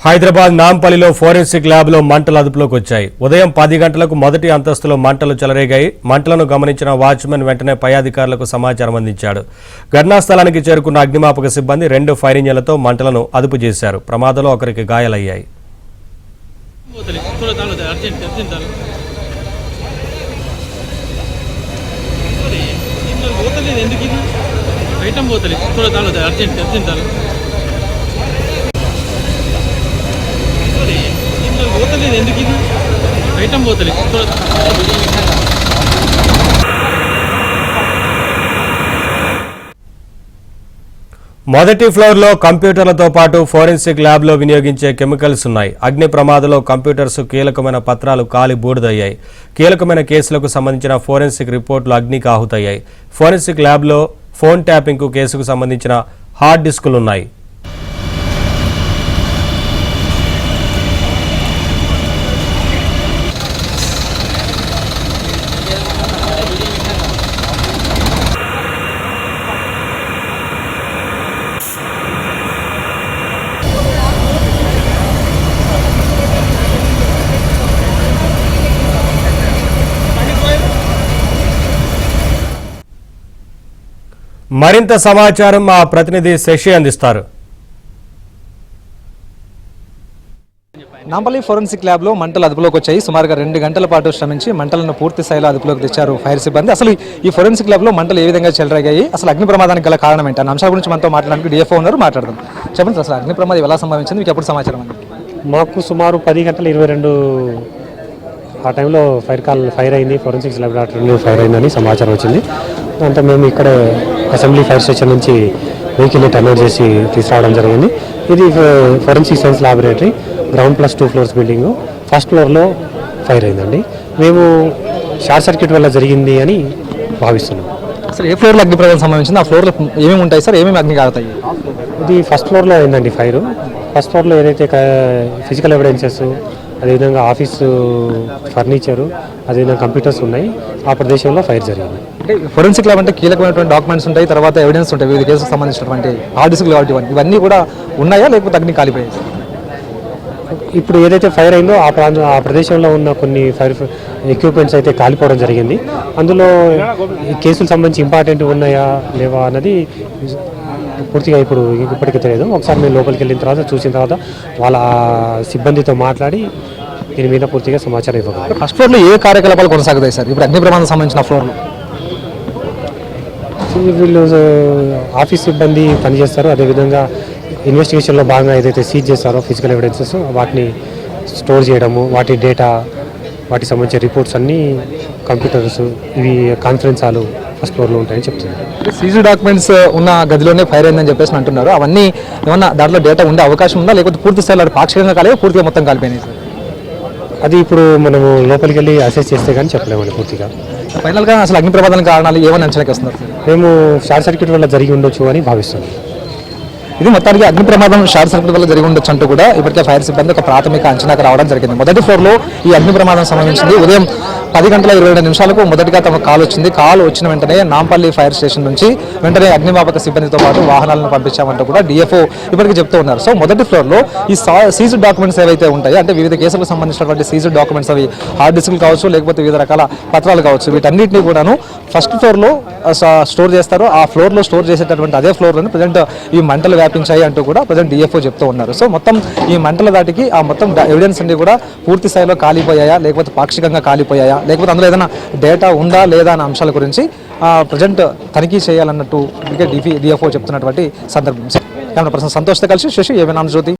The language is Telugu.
హైదరాబాద్ నాంపల్లిలో ఫోరెన్సిక్ ల్యాబ్లో మంటలు అదుపులోకి వచ్చాయి. ఉదయం 10 గంటలకు మొదటి అంతస్తులో మంటలు చెలరేగాయి. మంటలను గమనించిన వాచ్మెన్ వెంటనే పై అధికారులకు సమాచారం అందించాడు. ఘటనా స్థలానికి చేరుకున్న అగ్నిమాపక సిబ్బంది 2 ఫైర్ ఇంజన్లతో మంటలను అదుపు చేశారు. ప్రమాదంలో ఒకరికి గాయాలయ్యాయి. మొదటి ఫ్లోర్లో కంప్యూటర్లతో పాటు ఫోరెన్సిక్ ల్యాబ్లో వినియోగించే కెమికల్స్ ఉన్నాయి. అగ్ని ప్రమాదంలో కంప్యూటర్స్, కీలకమైన పత్రాలు కాలి బూడిదయ్యాయి. కీలకమైన కేసులకు సంబంధించిన ఫోరెన్సిక్ రిపోర్టులు అగ్నికి ఆహుతయ్యాయి. ఫోరెన్సిక్ ల్యాబ్లో ఫోన్ ట్యాపింగ్ కేసుకు సంబంధించిన హార్డ్ డిస్కులున్నాయి. మరింత సమాచారం మా ప్రతినిధి శశి అందిస్తారు. నాంపల్లి ఫోరెన్సిక్ ల్యాబ్లో మంటలు అదుపులోకి వచ్చాయి. సుమారుగా 2 గంటల పాటు శ్రమించి మంటలను పూర్తి స్థాయిలో అదుపులోకి తెచ్చారు ఫైర్ సిబ్బంది. అసలు ఈ ఫోరెన్సిక్ ల్యాబ్లో మంటలు ఏ విధంగా చెలరేగాయి, అసలు అగ్ని ప్రమాదానికి గల కారణం ఏంటి అన్న అంశాల గురించి మనతో మాట్లాడడానికి డిఎఫ్ఓ ఉన్నారు, మాట్లాడదాం. చెప్పండి, అసలు అగ్ని ప్రమాదం ఎలా సంభవించింది, మీకు ఎప్పుడు సమాచారం అండి? మాకు సుమారు 10:22 ఆ టైంలో ఫైర్ అయింది. ఫోరెన్సిక్స్ ల్యాబొరేటరీలో ఫైర్ అయిందని సమాచారం వచ్చింది. దాంతో మేము ఇక్కడ అసెంబ్లీ ఫైర్ స్టేషన్ నుంచి వెహికల్ని టర్న్అవుట్ చేసి తీసుకురావడం జరిగింది. ఇది forensic science laboratory ground plus 2 floors building. First ఫ్లోర్లో ఫైర్ అయిందండి. మేము షార్ట్ సర్క్యూట్ వల్ల జరిగింది అని భావిస్తున్నాం. అసలు ఏ ఫ్లోర్లో అగ్ని ప్రమాదం సంభవించింది, ఆ ఫ్లోర్లో ఏమేమి ఉంటాయి సార్, ఏమేమి అగ్ని కాగుతాయి? ఇది ఫస్ట్ ఫ్లోర్లో అయిందండి ఫైర్. ఫస్ట్ ఫ్లోర్లో ఏదైతే ఫిజికల్ ఎవిడెన్సెస్, అదేవిధంగా ఆఫీసు ఫర్నిచరు, అదేవిధంగా కంప్యూటర్స్ ఉన్నాయి, ఆ ప్రదేశంలో ఫైర్ జరిగింది. అంటే ఫోరెన్సిక్ ల్యాబ్ అంటే కీలకమైనటువంటి డాక్యుమెంట్స్ ఉంటాయి, తర్వాత ఎవిడెన్స్ ఉంటాయి, వివిధ కేసులకు సంబంధించినటువంటి హార్డ్ డిస్క్లు కాబట్టి ఇవన్నీ కూడా ఉన్నాయా, లేకపోతే అగ్ని కాలిపోయాయి? ఇప్పుడు ఏదైతే ఫైర్ అయిందో ఆ ప్రదేశంలో ఉన్న కొన్ని ఫైర్ ఎక్విప్మెంట్స్ అయితే కాలిపోవడం జరిగింది. అందులో ఈ కేసులకు సంబంధించి ఇంపార్టెంట్ ఉన్నాయా లేవా అన్నది పూర్తిగా ఇప్పటికీ తెలియదు. ఒకసారి మేము లోపలికి వెళ్ళిన తర్వాత చూసిన తర్వాత వాళ్ళ సిబ్బందితో మాట్లాడి దీని మీద పూర్తిగా సమాచారం ఇవ్వగలరు. ఫస్ట్ ఫ్లోర్లో ఏ కార్యకలాపాలు కొనసాగుతాయి సార్ ఇప్పుడు అగ్ని ప్రమాదం సంబంధించిన ఫ్లోర్లో? వీళ్ళు ఆఫీస్ సిబ్బంది పనిచేస్తారు. అదేవిధంగా ఇన్వెస్టిగేషన్లో భాగంగా ఏదైతే సీజ్ చేస్తారో ఫిజికల్ ఎవిడెన్సెస్ వాటిని స్టోర్ చేయడము, వాటి డేటా, వాటికి సంబంధించిన రిపోర్ట్స్ అన్నీ కంప్యూటర్స్, ఇవి కాన్ఫరెన్స్ హాలు ఫస్ట్ ఫ్లోర్లో ఉంటాయని చెప్తున్నారు. సీజీ డాక్యుమెంట్స్ ఉన్న గదిలోనే ఫైర్ అయిందని చెప్పేసి అంటున్నారు. అవన్నీ ఏమన్నా దాంట్లో డేటా ఉండే అవకాశం ఉందా, లేకపోతే పూర్తి స్థాయిలో పాక్షికంగా కాలేదు, పూర్తిగా మొత్తం కాలిపోయినాయి సార్? అది ఇప్పుడు మనము లోపలికి వెళ్ళి అసెస్ చేస్తే కానీ చెప్పలేమండి పూర్తిగా. ఫైనల్గా అసలు అగ్ని ప్రమాదానికి కారణాలు ఏమని అంచనాకి వస్తున్నారు? మేము షార్ట్ సర్క్యూట్ వల్ల జరిగి ఉండొచ్చు అని భావిస్తున్నాం. ఇది మొత్తానికి అగ్ని ప్రమాదం షార్ట్ సర్క్యూట్ వల్ల జరిగి ఉండొచ్చు అంటూ కూడా ఇప్పటికే ఫైర్ సిబ్బంది ఒక ప్రాథమిక అంచనాకు రావడం జరిగింది. మొదటి ఫ్లోర్లో ఈ అగ్ని ప్రమాదం సంభవించింది. ఉదయం 10:22 మొదటిగా తమ కాల్ వచ్చింది. కాల్ వచ్చిన వెంటనే నాంపల్లి ఫైర్ స్టేషన్ నుంచి వెంటనే అగ్నిమాపక సిబ్బందితో పాటు వాహనాలను పంపించామంటూ కూడా డిఎఫ్ఓ ఇప్పటికీ చెప్తూ ఉన్నారు. సో మొదటి ఫ్లోర్లో ఈ సీజ్డ్ డాక్యుమెంట్స్ ఏవైతే ఉంటాయో, అంటే వివిధ కేసులకు సంబంధించినటువంటి సీజ్డ్ డాక్యుమెంట్స్, అవి హార్డ్ డిస్క్లు కావచ్చు, లేకపోతే వివిధ రకాల పత్రాలు కావచ్చు, వీటన్నింటినీ కూడాను ఫస్ట్ ఫ్లోర్లో స్టోర్ చేస్తారు. ఆ ఫ్లోర్లో స్టోర్ చేసేటటువంటి అదే ఫ్లోర్లోనే ప్రజెంట్ ఈ మంటలు వ్యాపించాయి అంటూ కూడా ప్రజెంట్ డిఎఫ్ఓ చెప్తూ ఉన్నారు. సో మొత్తం ఈ మంటల దాటికి ఆ మొత్తం ఎవిడెన్స్ అన్ని కూడా పూర్తి స్థాయిలో కాలిపోయాయా, లేకపోతే పాక్షికంగా కాలిపోయాయా, లేకపోతే అందులో ఏదైనా డేటా ఉందా లేదా అనే అంశాల గురించి ప్రజెంట్ తనిఖీ చేయాలన్నట్టు డిఎఫ్ఓ చెప్తున్నటువంటి సందర్భం. కెమెరా పర్సన్ సంతోష్తో కలిసి శశి, ఏవైనా జ్యోతి.